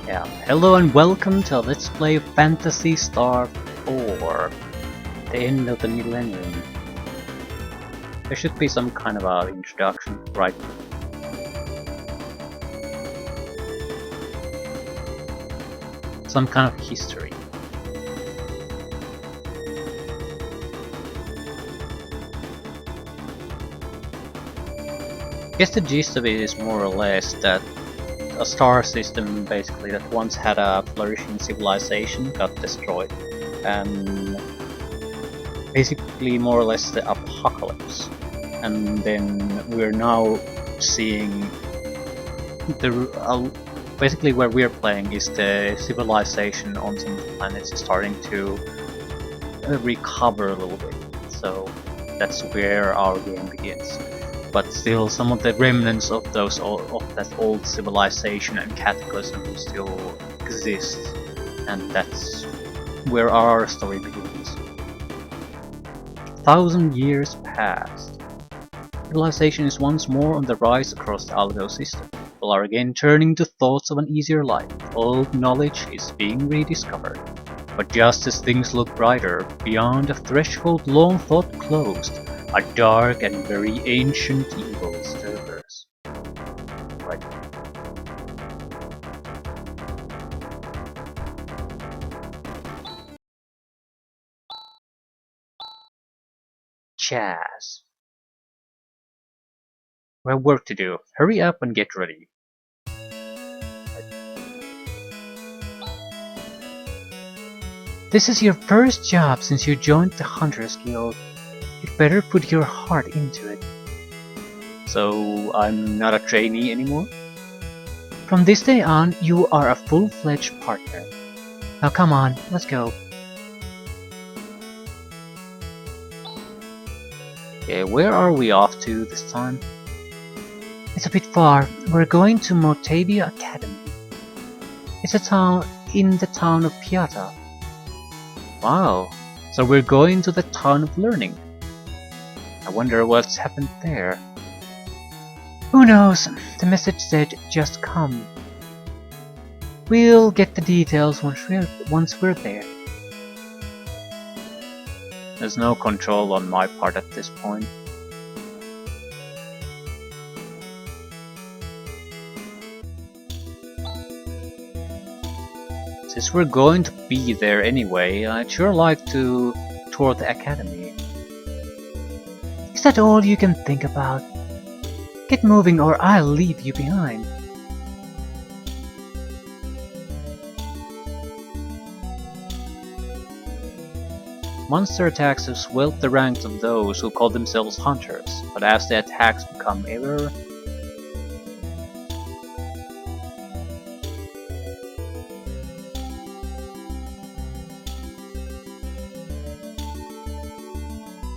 Yeah, hello and welcome to Let's Play Phantasy Star 4, the end of the millennium. There should be some kind of a introduction, right? Some kind of history. I guess the gist of it is more or less that a star system basically that once had a flourishing civilization got destroyed, and basically more or less the apocalypse. And then we're now seeing the basically where we're playing is the civilization on some planets starting to recover a little bit. So that's where our game begins. But still, some of the remnants of that old civilization and cataclysm still exist, and that's where our story begins. 1,000 years passed. Civilization is once more on the rise across the Algo system. People are again turning to thoughts of an easier life. Old knowledge is being rediscovered. But just as things look brighter, beyond a threshold long thought closed, a dark and very ancient evil stirs. Right. Chaz. We have work to do. Hurry up and get ready. This is your first job since you joined the Hunters Guild. You'd better put your heart into it. So I'm not a trainee anymore? From this day on, you are a full-fledged partner. Now come on, let's go. Okay, where are we off to this time? It's a bit far. We're going to Motavia Academy. It's a town in the town of Piata. Wow, so we're going to the town of learning. I wonder what's happened there. Who knows? The message said just come. We'll get the details once we're there. There's no control on my part at this point. Since we're going to be there anyway, I'd sure like to tour the academy. Is that all you can think about? Get moving or I'll leave you behind. Monster attacks have swelled the ranks of those who call themselves hunters, but as the attacks become ever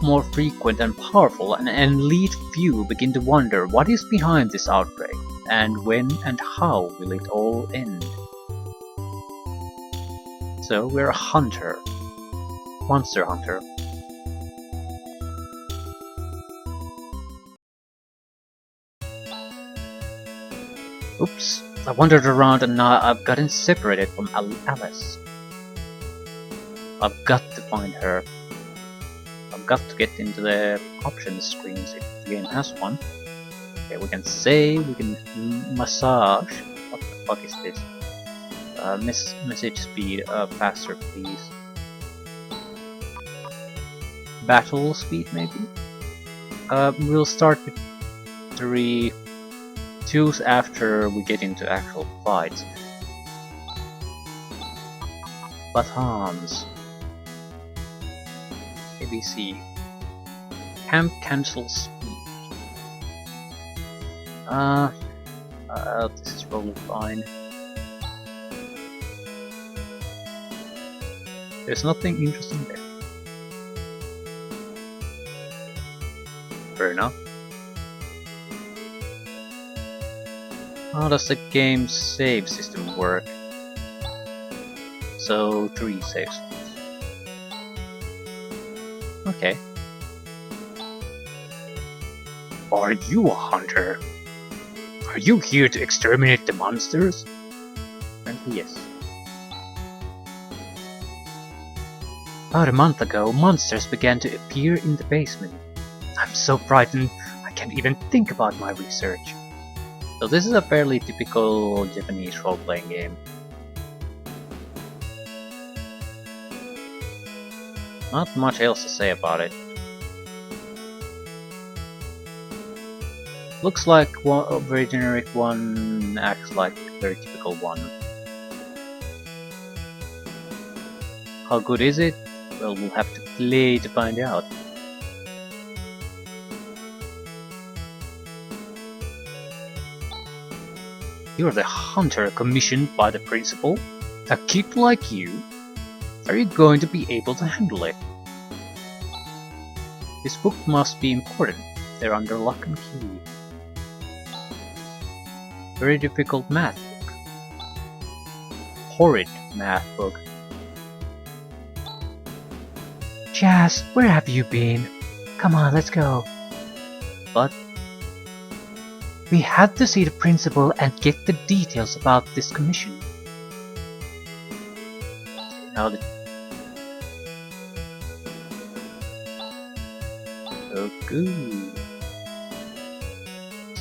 more frequent and powerful, an elite few begin to wonder what is behind this outbreak, and when and how will it all end. So we're a hunter. Monster hunter. Oops, I wandered around and now I've gotten separated from Alice. I've got to find her. I've got to get into the options screens if the game has one. Okay, we can save, we can massage. What the fuck is this? Message speed, faster please. Battle speed maybe? We'll start with 3. Choose after we get into actual fights. Batons. ABC. Camp cancel speed. This is probably fine. There's nothing interesting there. Fair enough. How does the game's save system work? So 3 save slots. Okay. Are you a hunter? Are you here to exterminate the monsters? Apparently Yes. About a month ago, monsters began to appear in the basement. I'm so frightened, I can't even think about my research. So this is a fairly typical Japanese role-playing game. Not much else to say about it. Looks like a very generic one, acts like a very typical one. How good is it? Well, we'll have to play to find out. You're the hunter commissioned by the principal? A kid like you? Are you going to be able to handle it? This book must be important. They're under lock and key. Very difficult math book. Horrid math book. Jazz, where have you been? Come on, let's go. But we had to see the principal and get the details about this commission. Now the so good.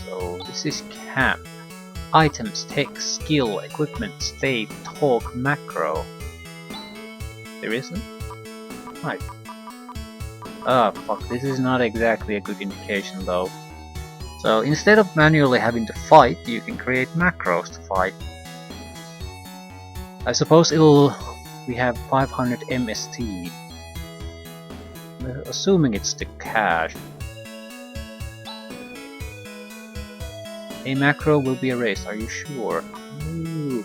So this is camp. Items, text, skill, equipment, state, talk, macro. There isn't? Right. Ah, fuck, this is not exactly a good indication though. So instead of manually having to fight, you can create macros to fight. I suppose we have 500 MST. Assuming it's the cash. A macro will be erased, are you sure? Ooh.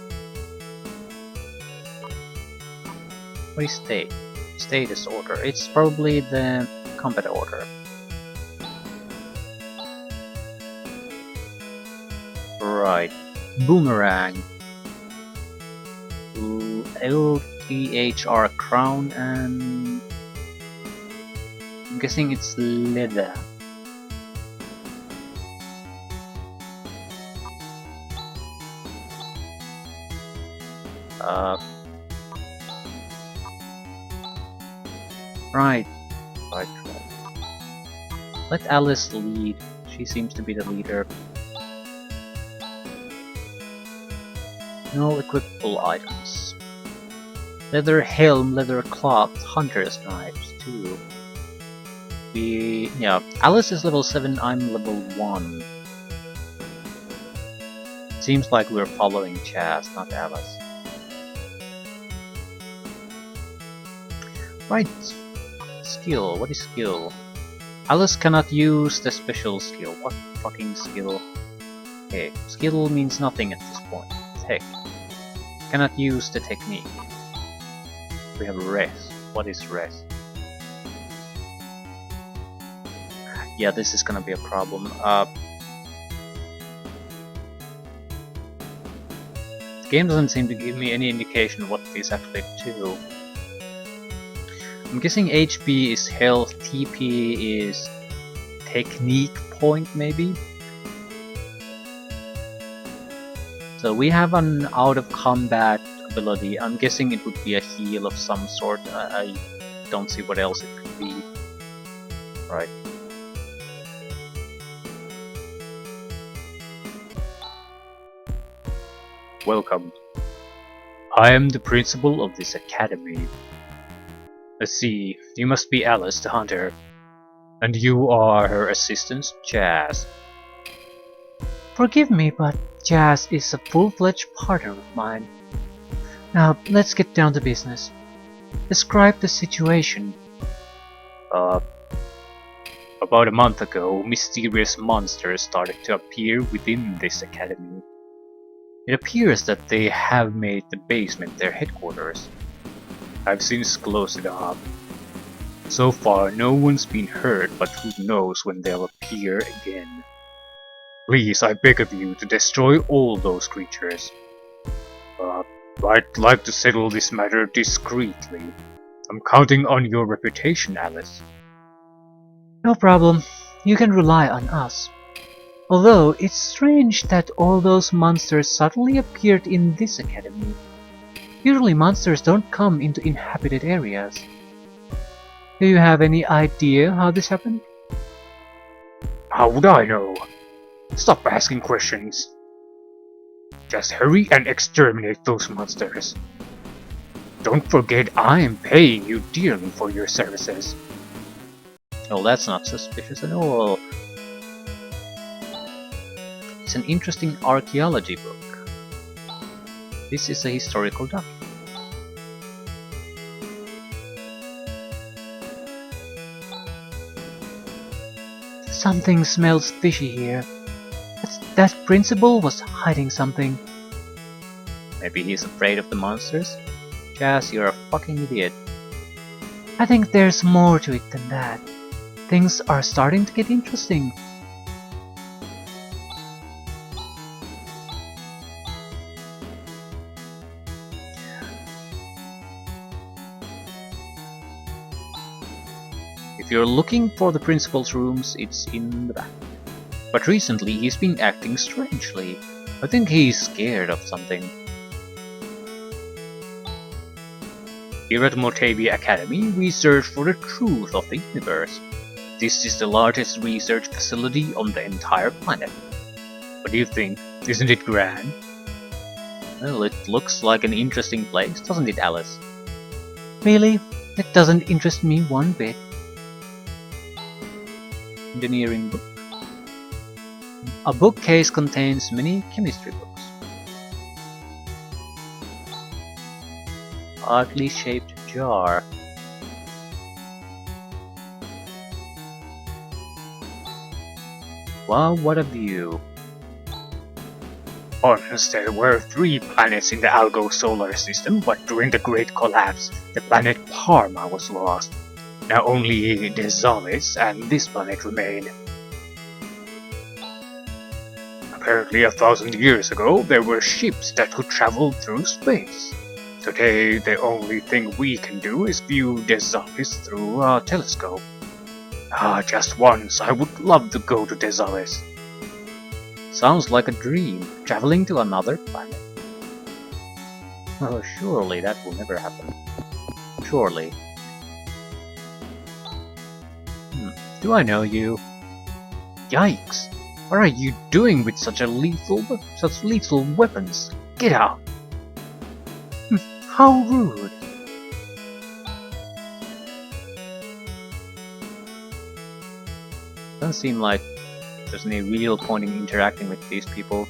What is state? Status order. It's probably the combat order. Right. Boomerang. LTHR crown and I'm guessing it's leather. Right. Let Alice lead. She seems to be the leader. No equipable items. Leather helm, leather cloth, hunter's knives too. Yeah, Alice is level 7, I'm level 1. Seems like we're following Chaz, not Alice. Right. Skill, what is skill? Alice cannot use the special skill. What fucking skill? Okay, skill means nothing at this point. Tech. Cannot use the technique. We have res. What is res? Yeah, this is gonna be a problem. The game doesn't seem to give me any indication what these actually do. I'm guessing HP is health, TP is technique point maybe? So we have an out of combat ability. I'm guessing it would be a heal of some sort. I don't see what else it could be. Right. Welcome. I am the principal of this academy. Let's see, you must be Alice the Hunter. And you are her assistant, Jazz. Forgive me, but Jazz is a full-fledged partner of mine. Now, let's get down to business. Describe the situation. About a month ago, mysterious monsters started to appear within this academy. It appears that they have made the basement their headquarters. I've since closed it up. So far, no one's been hurt, but who knows when they'll appear again. Please, I beg of you to destroy all those creatures. I'd like to settle this matter discreetly. I'm counting on your reputation, Alice. No problem. You can rely on us. Although, it's strange that all those monsters suddenly appeared in this academy. Usually monsters don't come into inhabited areas. Do you have any idea how this happened? How would I know? Stop asking questions. Just hurry and exterminate those monsters. Don't forget I am paying you dearly for your services. Oh, that's not suspicious at all. It's an interesting archaeology book. This is a historical document. Something smells fishy here. That principal was hiding something. Maybe he's afraid of the monsters? Jazz, you're a fucking idiot. I think there's more to it than that. Things are starting to get interesting. If you're looking for the principal's rooms, it's in the back. But recently he's been acting strangely. I think he's scared of something. Here at Motavia Academy, we search for the truth of the universe. This is the largest research facility on the entire planet. What do you think? Isn't it grand? Well, it looks like an interesting place, doesn't it, Alice? Really? It doesn't interest me one bit. Engineering book. A bookcase contains many chemistry books. Oddly shaped jar. Wow, what a view. Once there were 3 planets in the Algo solar system, but during the Great Collapse, the planet Parma was lost. Now only Desalis and this planet remain. Apparently 1,000 years ago, there were ships that could travel through space. Today, the only thing we can do is view Desalis through a telescope. Just once, I would love to go to Desalis. Sounds like a dream, traveling to another planet. Oh, surely that will never happen. Surely. Do I know you? Yikes! What are you doing with such lethal weapons? Get out! How rude! Doesn't seem like there's any real point in interacting with these people.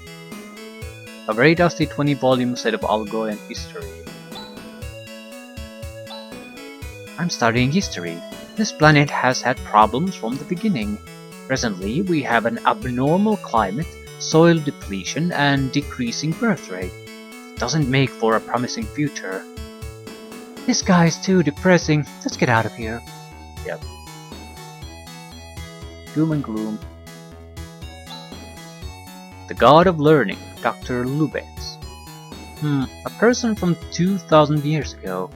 A very dusty 20-volume set of Algoan history. I'm studying history. This planet has had problems from the beginning. Presently, we have an abnormal climate, soil depletion, and decreasing birth rate. It doesn't make for a promising future. This guy's too depressing. Let's get out of here. Yep. Doom and gloom. The god of learning, Dr. Lubetz. A person from 2,000 years ago.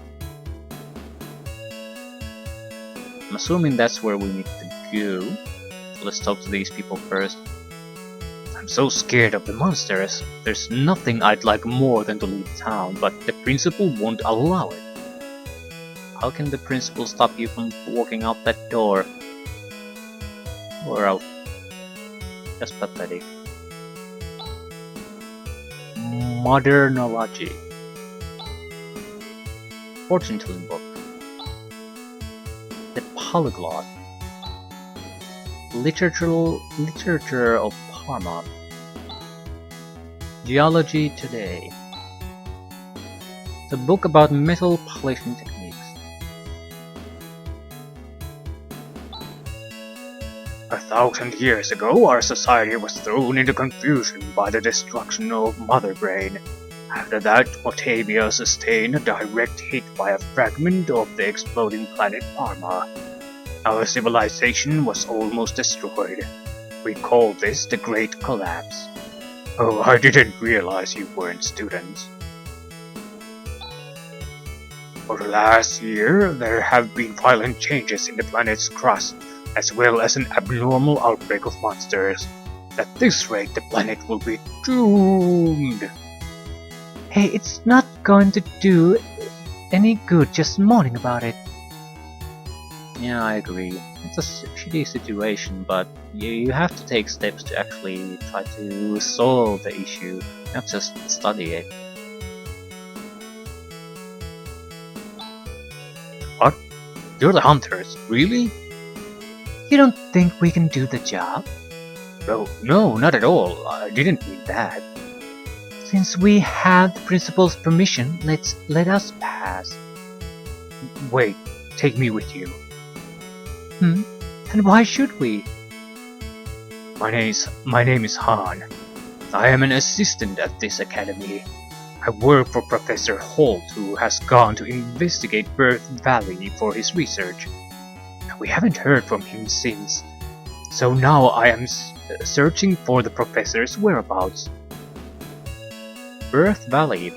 I'm assuming that's where we need to go. Let's talk to these people first. I'm so scared of the monsters. There's nothing I'd like more than to leave town, but the principal won't allow it. How can the principal stop you from walking out that door? Or out. Just pathetic. Modernology. Fortune telling book. The Polyglot. Literature of Parma. Geology Today. The book about metal polishing techniques. 1,000 years ago, our society was thrown into confusion by the destruction of Mother Brain. After that, Motavia sustained a direct hit by a fragment of the exploding planet Parma. Our civilization was almost destroyed. We called this the Great Collapse. Oh, I didn't realize you weren't students. For the last year, there have been violent changes in the planet's crust, as well as an abnormal outbreak of monsters. At this rate, the planet will be doomed. Hey, it's not going to do any good just moaning about it. Yeah, I agree. It's a shitty situation, but you have to take steps to actually try to solve the issue, not just study it. What? You're the hunters, really? You don't think we can do the job? No, not at all. I didn't mean that. Since we have the principal's permission, let us pass. Wait, take me with you. And why should we? My name is Han. I am an assistant at this academy. I work for Professor Holt, who has gone to investigate Birth Valley for his research. We haven't heard from him since, so now I am searching for the professor's whereabouts. Birth Valley.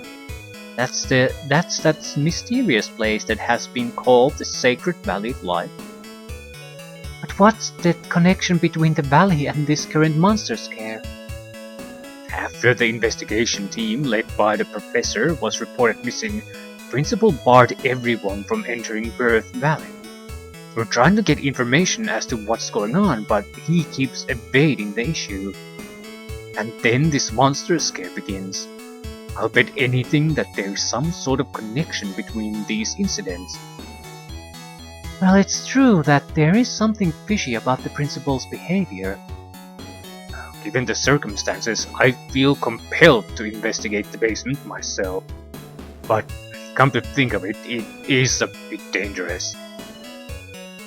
That's that mysterious place that has been called the Sacred Valley of Life. But what's the connection between the valley and this current monster scare? After the investigation team led by the professor was reported missing, Principal barred everyone from entering Birth Valley. We're trying to get information as to what's going on, but he keeps evading the issue. And then this monster scare begins. I'll bet anything that there's some sort of connection between these incidents. Well, it's true that there is something fishy about the principal's behavior. Given the circumstances, I feel compelled to investigate the basement myself. But come to think of it, it is a bit dangerous.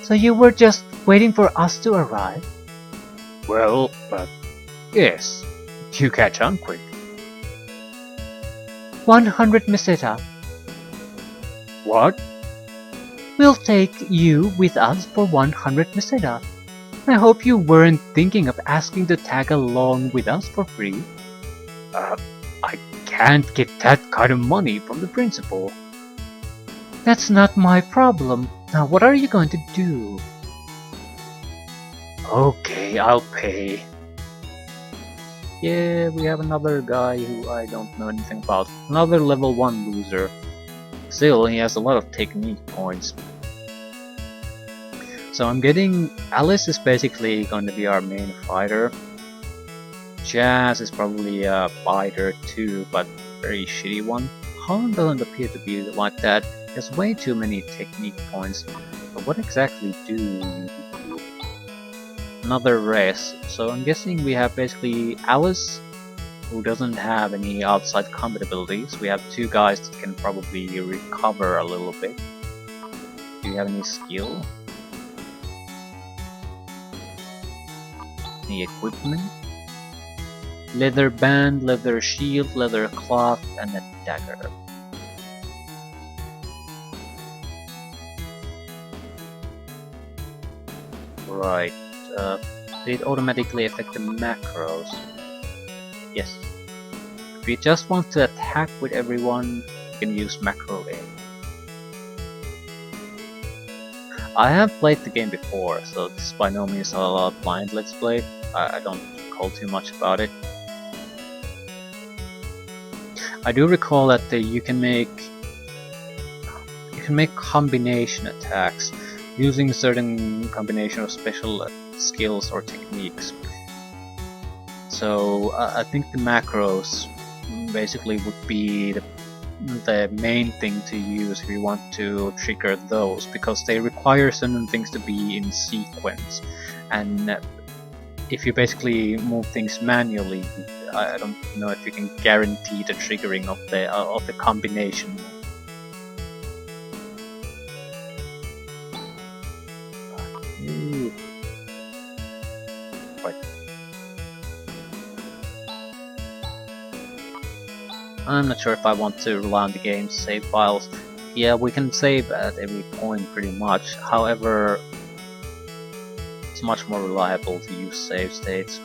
So you were just waiting for us to arrive? Well, yes. You catch on quick. 100 meseta. What? We'll take you with us for 100 meseta. I hope you weren't thinking of asking to tag along with us for free. I can't get that kind of money from the principal. That's not my problem. Now what are you going to do? Okay, I'll pay. Yeah, we have another guy who I don't know anything about. Another level 1 loser. Still, he has a lot of technique points. So I'm getting... Alice is basically going to be our main fighter. Jazz is probably a fighter too, but very shitty one. Han doesn't appear to be like that. He has way too many technique points. But what exactly do you do? Another race. So I'm guessing we have basically Alice, who doesn't have any outside combat abilities. We have two guys that can probably recover a little bit. Do you have any skill? Any equipment? Leather band, leather shield, leather cloth, and a dagger. Right. Did it automatically affect the macros? Yes. If you just want to attack with everyone, you can use macro A. I have played the game before, so this is by no means a blind let's play. I don't recall too much about it. I do recall that you can make combination attacks using certain combination of special skills or techniques. So I think the macros basically would be the main thing to use if you want to trigger those, because they require certain things to be in sequence, and if you basically move things manually, I don't know if you can guarantee the triggering of the combination. Ooh. Right. I'm not sure if I want to rely on the game's save files. Yeah, we can save at every point pretty much. However, it's much more reliable to use save states.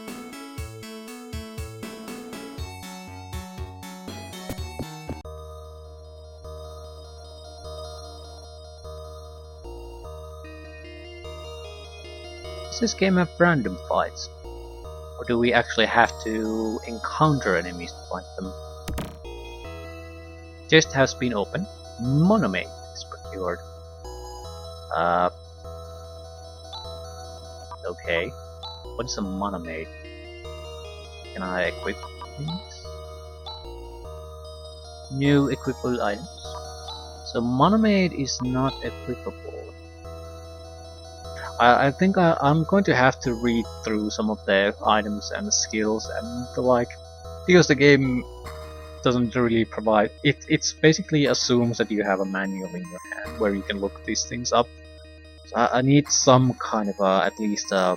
Does this game have random fights? Or do we actually have to encounter enemies to fight them? Chest has been opened. Monomate is procured. Okay. What is a monomate? Can I equip things? New equipable items. So monomate is not equipable. I think I'm going to have to read through some of the items and skills and the like, because the game doesn't really provide it. It's basically assumes that you have a manual in your hand where you can look these things up. So I need some kind of at least a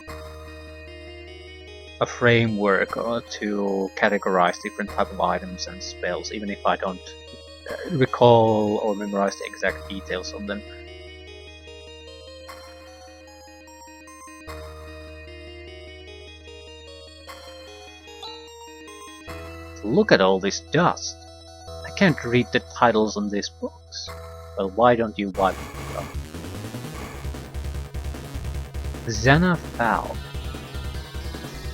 framework to categorize different type of items and spells, even if I don't recall or memorize the exact details of them. Look at all this dust. I can't read the titles on these books. Well, why don't you wipe it up? Xana Foul.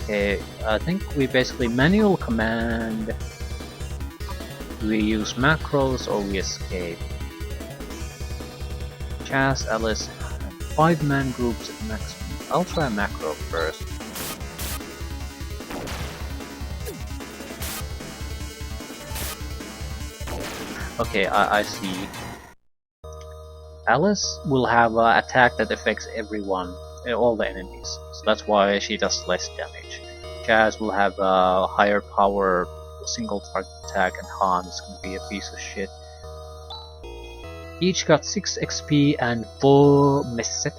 Okay, I think we basically manual command. We use macros or we escape. Chaz, Alice, 5-man groups at maximum. I'll try a macro first. Okay, I see. Alice will have an attack that affects everyone, all the enemies, so that's why she does less damage. Chaz will have a higher power single target attack, and Han is gonna be a piece of shit. Each got 6 XP and 4 meseta.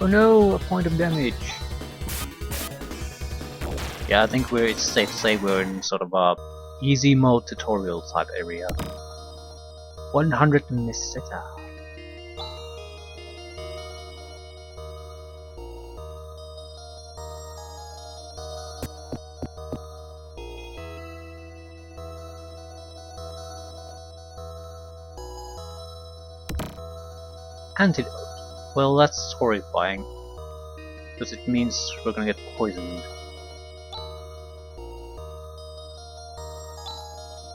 Oh no, a point of damage. Yeah, I think it's safe to say we're in sort of a easy mode tutorial type area. 100 meseta. Antidote. Well, that's horrifying, because it means we're gonna get poisoned.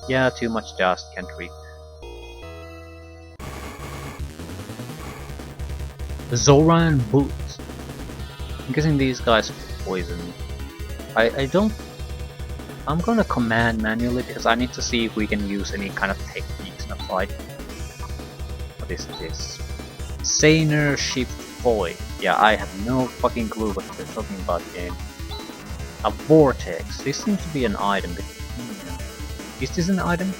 Yeah, too much dust, can't read. Zoran Boots. I'm guessing these guys are poisoned. I don't... I'm gonna command manually because I need to see if we can use any kind of techniques in a fight. What is this? Saner Shift Void. Yeah, I have no fucking clue what they're talking about, game. A Vortex. This seems to be an item. Is this an item?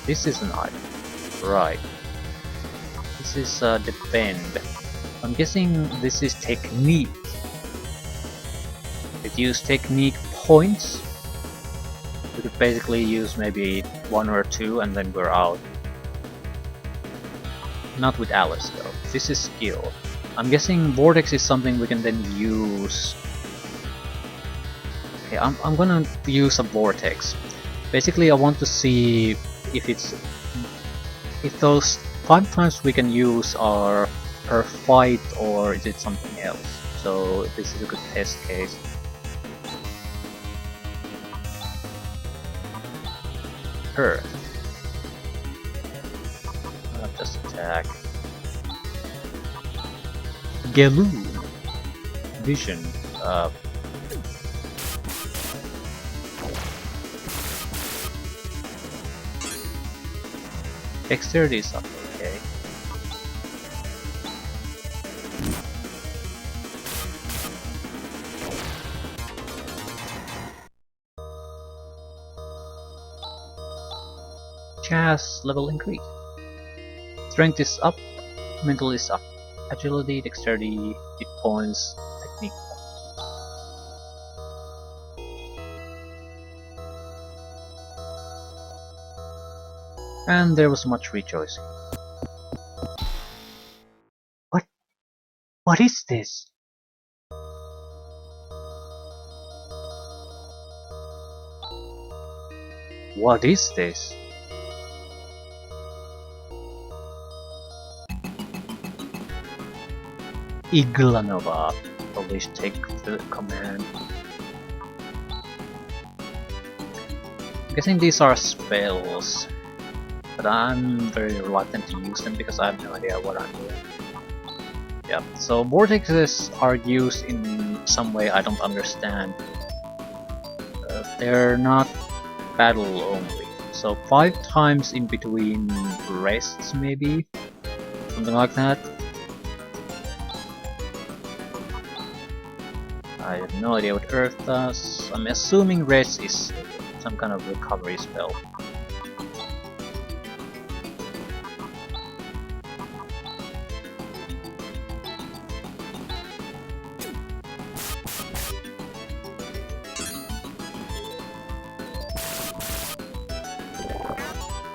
This is an item. Right. This is Defend. I'm guessing this is Technique. It use Technique points. We could basically use maybe 1 or 2 and then we're out. Not with Alice though. This is skill. I'm guessing Vortex is something we can then use. Okay, I'm gonna use a Vortex. Basically I want to see if those 5 times we can use are per fight or is it something else. So this is a good test case. Earth. Just attack. Gelu. Vision. Dexterity is up, okay. Chaz level increase. Strength is up, mental is up. Agility, dexterity, hit points, technique points. And there was much rejoicing. What? What is this? What is this? Iglanova. Polish take the command. I'm guessing these are spells, but I'm very reluctant to use them because I have no idea what I'm doing. Yeah, so vortexes are used in some way I don't understand. They're not battle only. So 5 times in between rests maybe? Something like that? I have no idea what Earth does. I'm assuming rest is some kind of recovery spell.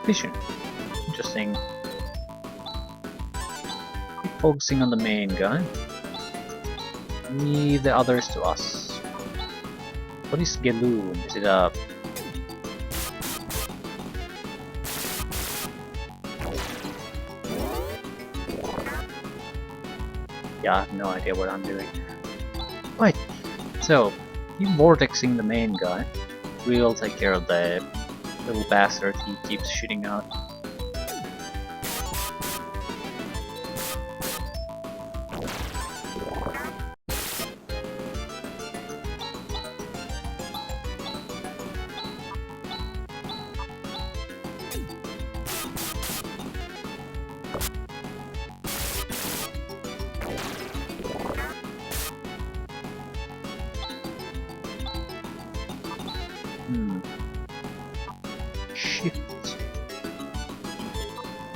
Vision. Interesting. Keep focusing on the main guy. Leave the others to us. What is Geloon? Is it a... Yeah, I have no idea what I'm doing. Right, so, keep vortexing the main guy. We'll take care of the little bastard he keeps shooting out. Shift.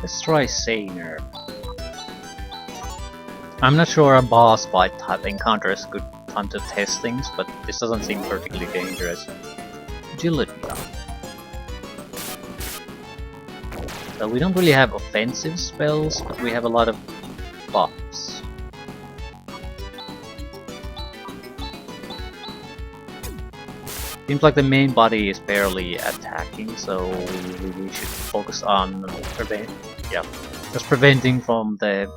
Let's try Saner. I'm not sure a boss fight type encounter is a good time to test things, but this doesn't seem particularly dangerous. Agility. So we don't really have offensive spells, but we have a lot of buffs. Seems like the main body is barely attacking, so we should focus on just preventing from the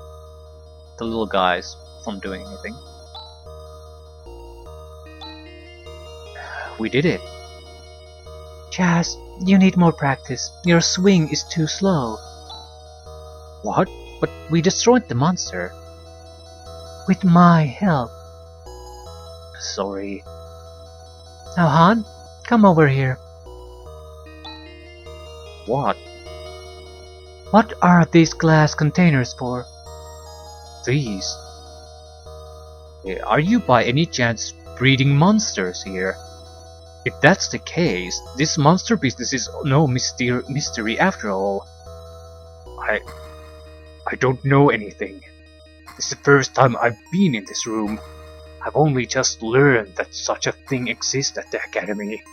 little guys from doing anything. We did it. Chaz, you need more practice. Your swing is too slow. What? But we destroyed the monster. With my help. Sorry. Now, Han, come over here. What? What are these glass containers for? These? Are you by any chance breeding monsters here? If that's the case, this monster business is no mystery after all. I don't know anything. This is the first time I've been in this room. I've only just learned that such a thing exists at the academy.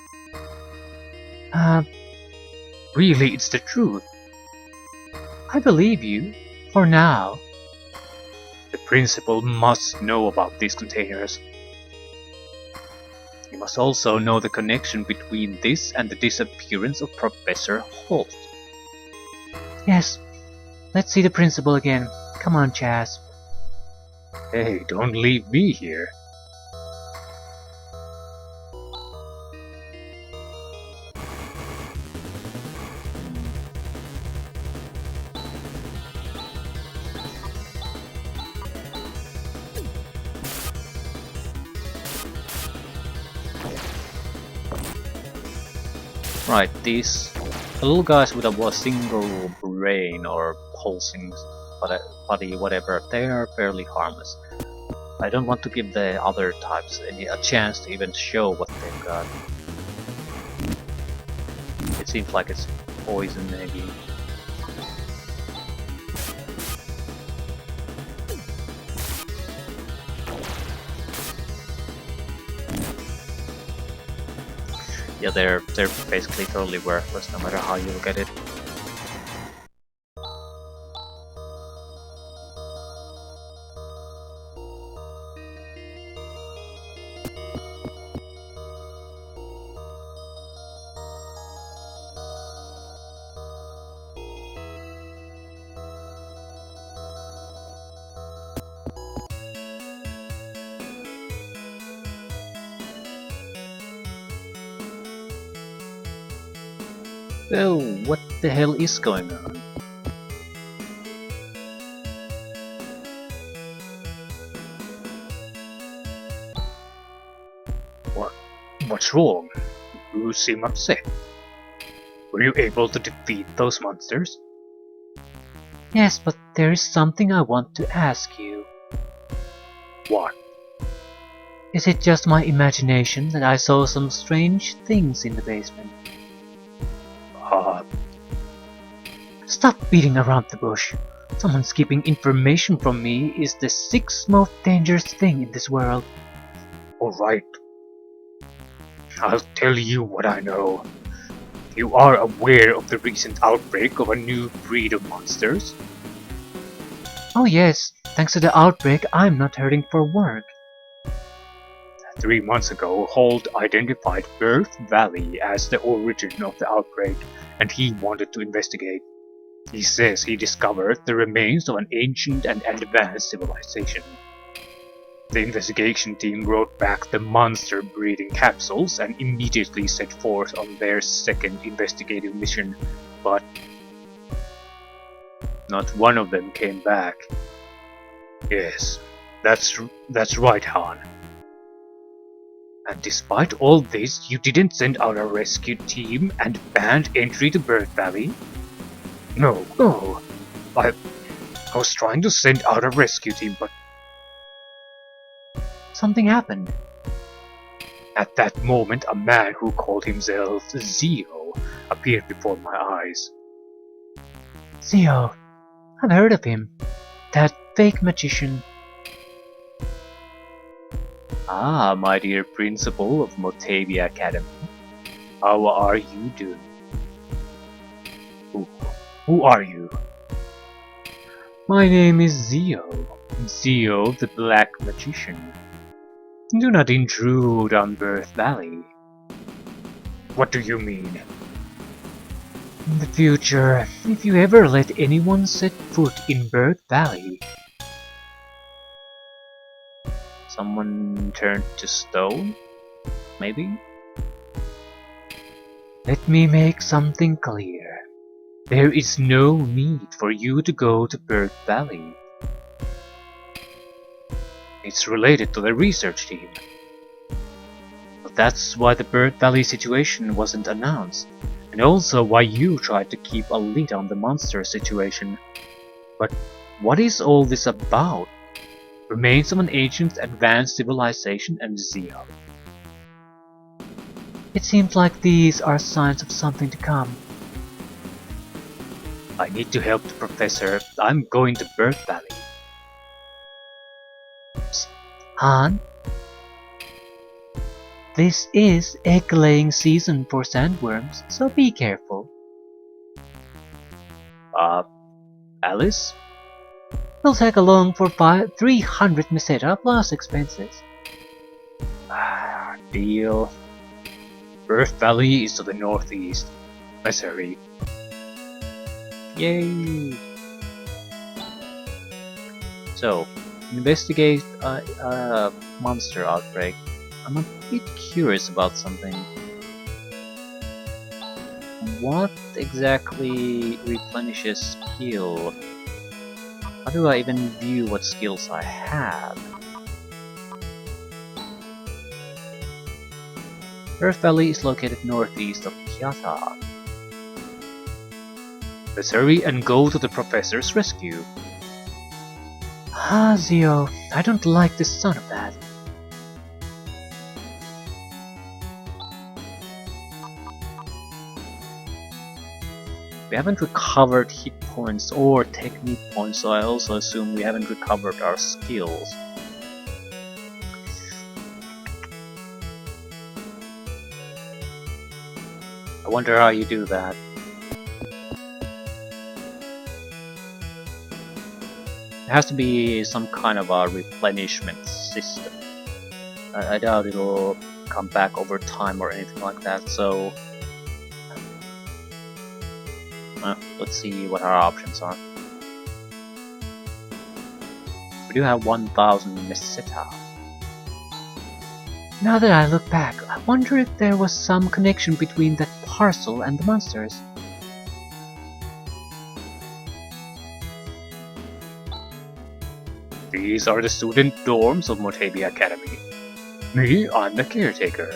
Really, it's the truth. I believe you, for now. The principal must know about these containers. He must also know the connection between this and the disappearance of Professor Holt. Yes, let's see the principal again. Come on, Chaz. Hey, don't leave me here. Right, these little guys with a single brain or pulsing body, whatever, they are fairly harmless. I don't want to give the other types a chance to even show what they've got. It seems like it's poison, maybe. Yeah, they're basically totally worthless no matter how you look at it. Well, what the hell is going on? What? What's wrong? You seem upset. Were you able to defeat those monsters? Yes, but there is something I want to ask you. What? Is it just my imagination that I saw some strange things in the basement? Uh, Stop beating around the bush. Someone's keeping information from me is the sixth most dangerous thing in this world. alright. I'll tell you what I know. You are aware of the recent outbreak of a new breed of monsters? Oh yes, thanks to the outbreak I'm not hurting for work. 3 months ago, Holt identified Birth Valley as the origin of the outbreak, and he wanted to investigate. He says he discovered the remains of an ancient and advanced civilization. The investigation team brought back the monster breeding capsules and immediately set forth on their second investigative mission, but not one of them came back. Yes, that's right, Han. And despite all this, you didn't send out a rescue team and banned entry to Bird Valley? No. I was trying to send out a rescue team, but Something happened. at that moment a man who called himself Zio appeared before my eyes. Zio, I've heard of him. That fake magician. Ah, my dear principal of Motavia Academy. How are you doing? Who are you? My name is Zio. Zio the Black Magician. Do not intrude on Birth Valley. What do you mean? In the future, if you ever let anyone set foot in Bird Valley, Someone turned to stone? Maybe? let me make something clear. There is no need for you to go to Bird Valley. It's related to the research team. But that's why the Bird Valley situation wasn't announced, and also why you tried to keep a lid on the monster situation. But what is all this about? Remains of an ancient advanced civilization and Zio. It seems like these are signs of something to come. I need to help the professor. I'm going to Birth Valley. Han? This is egg-laying season for sandworms, so be careful. Alice? We'll tag along for 300 meseta plus expenses. Deal. Birth Valley is to the northeast. Let's hurry. Yay! So, investigate a monster outbreak. I'm a bit curious about something. What exactly replenishes skill? How do I even view what skills I have? Earth Valley is located northeast of Piata. Let's hurry and go to the professor's rescue. Ah, Zio, I don't like the sound of that. We haven't recovered hit points or technique points, so I also assume we haven't recovered our skills. I wonder how you do that. There has to be some kind of a replenishment system. I doubt it'll come back over time or anything like that, so let's see what our options are. We do have 1000 meseta. Now that I look back, I wonder if there was some connection between that parcel and the monsters. These are the student dorms of Motavia Academy. Me, I'm the caretaker.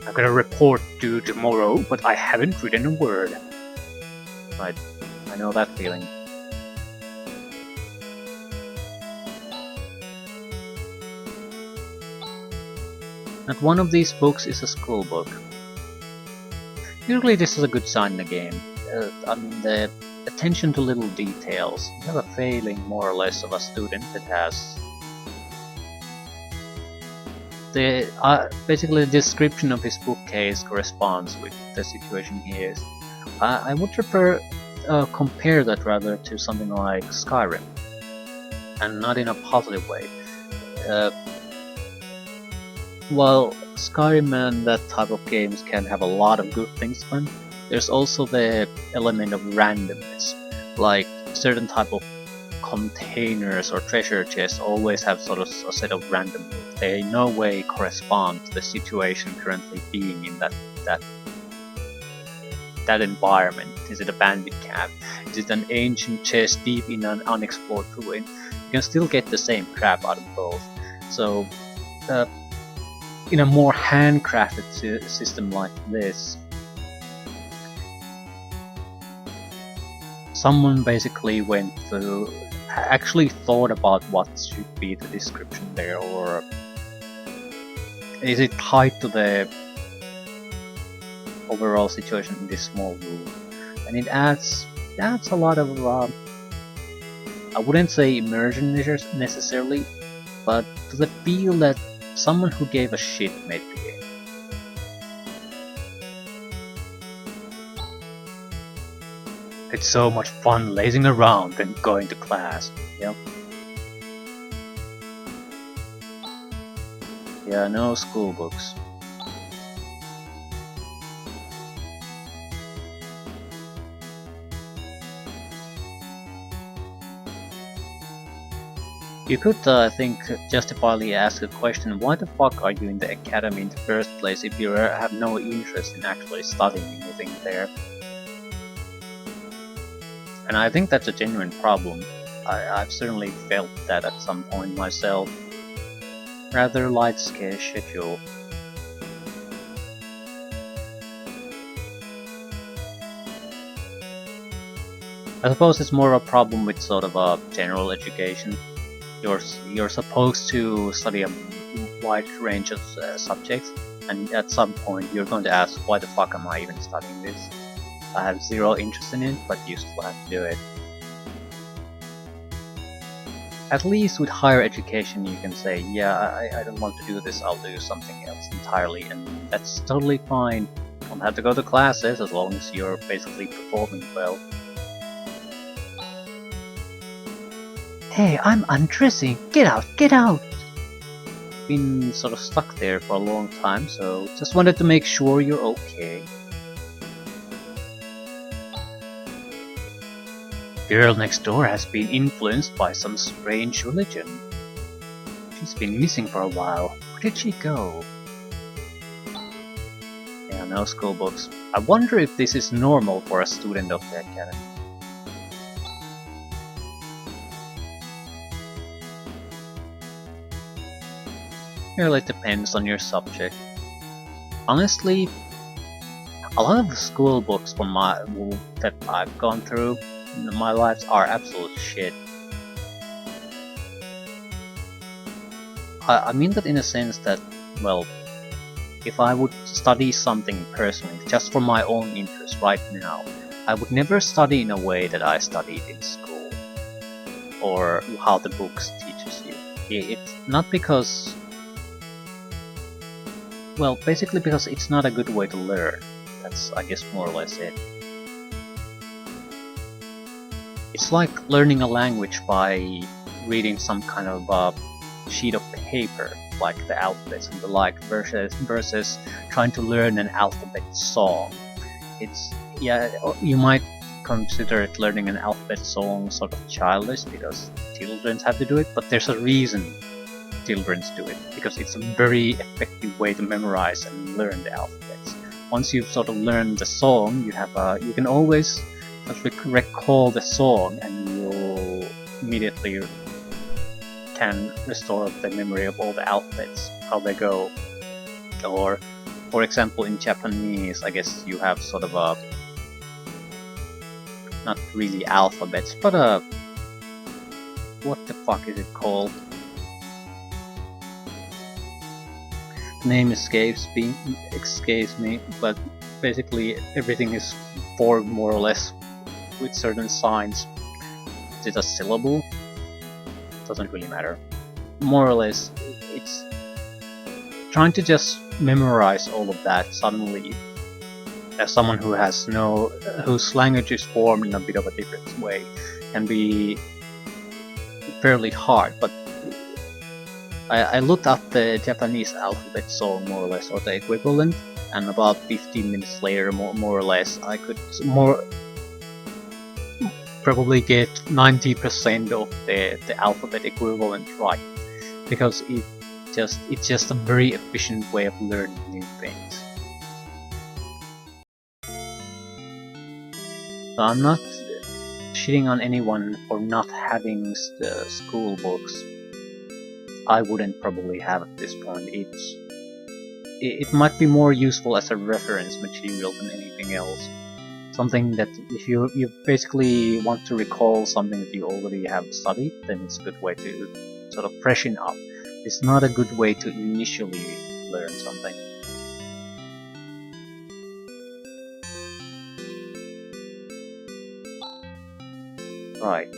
I'm gonna report due tomorrow, but I haven't written a word. Right, I know that feeling. And one of these books is a school book. Usually this is a good sign in the game. I mean, the attention to little details. You have a feeling more or less of a student that has the basically the description of his bookcase corresponds with the situation he is. I would compare that rather to something like Skyrim, and not in a positive way. While Skyrim and that type of games can have a lot of good things fun, there's also the element of randomness. Like certain type of containers or treasure chests always have sort of a set of random moves. They in no way correspond to the situation currently being in that environment. Is it a bandit camp? Is it an ancient chest deep in an unexplored ruin? You can still get the same crap out of both. So in a more handcrafted system like this, someone basically went through, actually thought about what should be the description there, or is it tied to the overall situation in this small room, and it adds a lot of I wouldn't say immersion necessarily, but to the feel that someone who gave a shit made the game. It's so much fun lazing around and going to class. Yeah. Yeah, no school books. You could, I think, justifiably ask a question, why the fuck are you in the academy in the first place if you have no interest in actually studying anything there? And I think that's a genuine problem. I've certainly felt that at some point myself. Rather light schedule. I suppose it's more a problem with sort of a general education. You're supposed to study a wide range of subjects, and at some point you're going to ask, why the fuck am I even studying this? I have zero interest in it, but you still have to do it. At least with higher education you can say, yeah, I don't want to do this, I'll do something else entirely, and that's totally fine. You don't have to go to classes as long as you're basically performing well. Hey, I'm undressing! Get out! Get out! Been sort of stuck there for a long time, so just wanted to make sure you're okay. Girl next door has been influenced by some strange religion. She's been missing for a while. Where did she go? Yeah, no school books. I wonder if this is normal for a student of the academy. Really depends on your subject. Honestly, a lot of the school books from that I've gone through in my life are absolute shit. I mean that in a sense that, well, if I would study something personally, just for my own interest right now, I would never study in a way that I studied in school, or how the books teaches you. It's not because, well, basically because it's not a good way to learn. That's, I guess, more or less it. It's like learning a language by reading some kind of sheet of paper, like the alphabets and the like, versus trying to learn an alphabet song. It's, yeah, you might consider it learning an alphabet song sort of childish because children have to do it, but there's a reason children do it, because it's a very effective way to memorize and learn the alphabets. Once you've sort of learned the song, you can always just recall the song and you immediately can restore the memory of all the alphabets, how they go. Or, for example, in Japanese, I guess you have sort of a, not really alphabets, but what the fuck is it called? Name escapes me, but basically everything is formed more or less with certain signs. Is it a syllable? Doesn't really matter. More or less, it's trying to just memorize all of that suddenly, as someone who has whose language is formed in a bit of a different way, can be fairly hard. But I looked up the Japanese alphabet song, more or less, or the equivalent, and about 15 minutes later, more or less, I could probably get 90% of the alphabet equivalent right, because it's just a very efficient way of learning new things. So I'm not shitting on anyone for not having the school books. I wouldn't probably have at this point. It might be more useful as a reference material than anything else. Something that if you basically want to recall something that you already have studied, then it's a good way to sort of freshen up. It's not a good way to initially learn something. Right.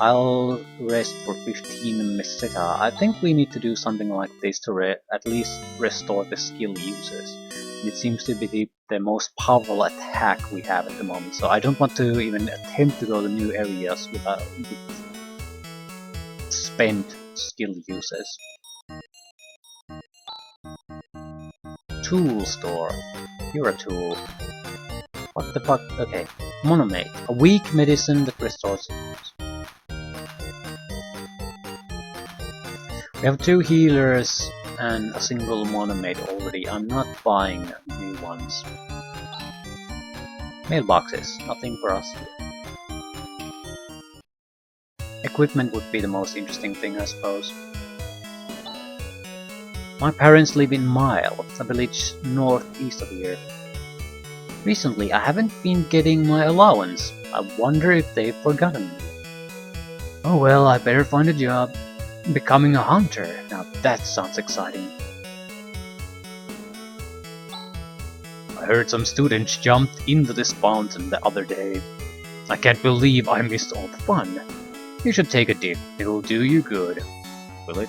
I'll rest for 15 meseta. I think we need to do something like this to at least restore the skill uses. It seems to be the most powerful attack we have at the moment, so I don't want to even attempt to go to new areas with spent skill uses. Tool store. You're a tool. What the fuck? Okay. Monomate. A weak medicine that restores heals. We have 2 healers and a single monomate already. I'm not buying new ones. Mailboxes. Nothing for us. Equipment would be the most interesting thing, I suppose. My parents live in Mile, a village northeast of here. Recently, I haven't been getting my allowance. I wonder if they've forgotten me. Oh well, I better find a job. Becoming a hunter. Now that sounds exciting. I heard some students jumped into this fountain the other day. I can't believe I missed all the fun. You should take a dip. It'll do you good. Will it?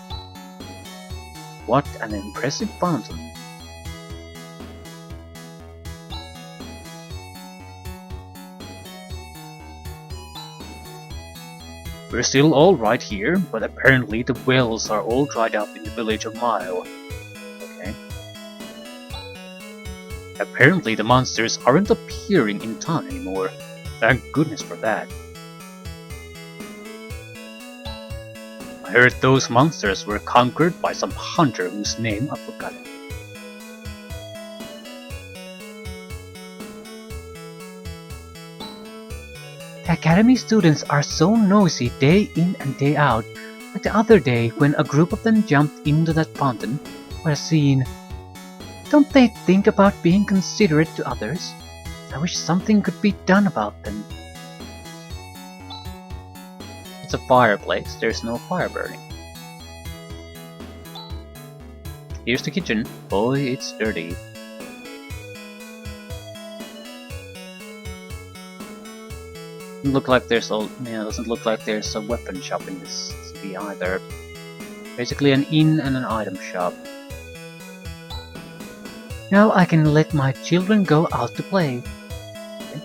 What an impressive fountain. We're still all right here, but apparently the wells are all dried up in the village of Mile. Okay. Apparently the monsters aren't appearing in town anymore. Thank goodness for that. I heard those monsters were conquered by some hunter whose name I've forgotten. The academy students are so nosy day in and day out. Like the other day when a group of them jumped into that fountain, were seen. Don't they think about being considerate to others? I wish something could be done about them. It's a fireplace, there's no fire burning. Here's the kitchen. Boy, it's dirty. Doesn't look like there's a weapon shop in this city either. Basically an inn and an item shop. Now I can let my children go out to play. Okay.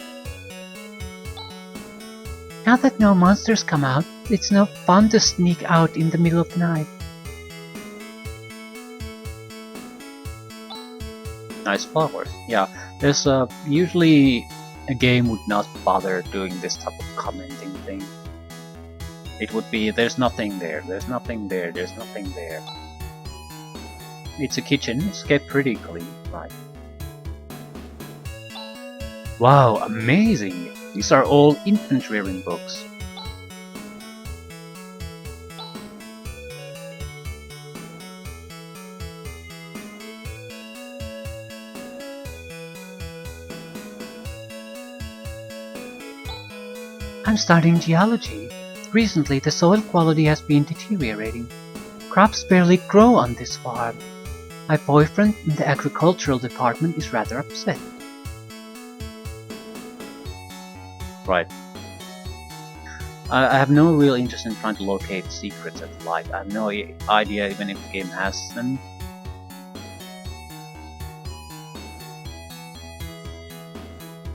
Now that no monsters come out, it's no fun to sneak out in the middle of the night. Nice flowers. Yeah, there's usually a game would not bother doing this type of commenting thing. It would be, there's nothing there, there's nothing there, there's nothing there. It's a kitchen, it's kept pretty clean, right? Wow, amazing! These are all infantry books. I'm studying geology. Recently, the soil quality has been deteriorating. Crops barely grow on this farm. My boyfriend in the agricultural department is rather upset. Right. I have no real interest in trying to locate secrets at light. I have no idea even if the game has them.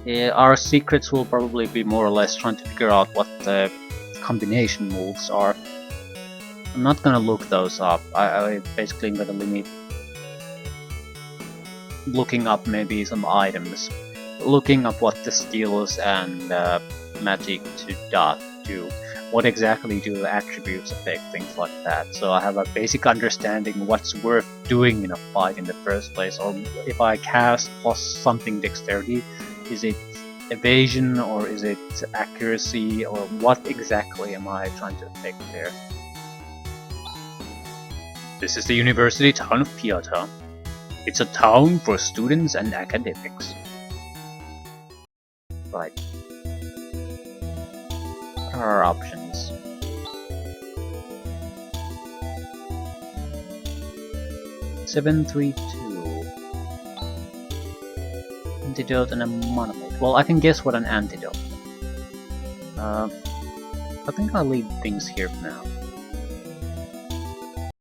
Yeah, our secrets will probably be more or less trying to figure out what the combination moves are. I'm not gonna look those up. I basically am gonna limit looking up maybe some items, looking up what the skills and magic to dot do. What exactly do the attributes affect, things like that. So I have a basic understanding what's worth doing in a fight in the first place, or if I cast plus something dexterity, is it evasion or is it accuracy, or what exactly am I trying to affect there? This is the university town of Piata. It's a town for students and academics. Right. What are our options? Seven, 3, 2. Antidote and a monomate. Well, I can guess what an antidote. I think I'll leave things here for now.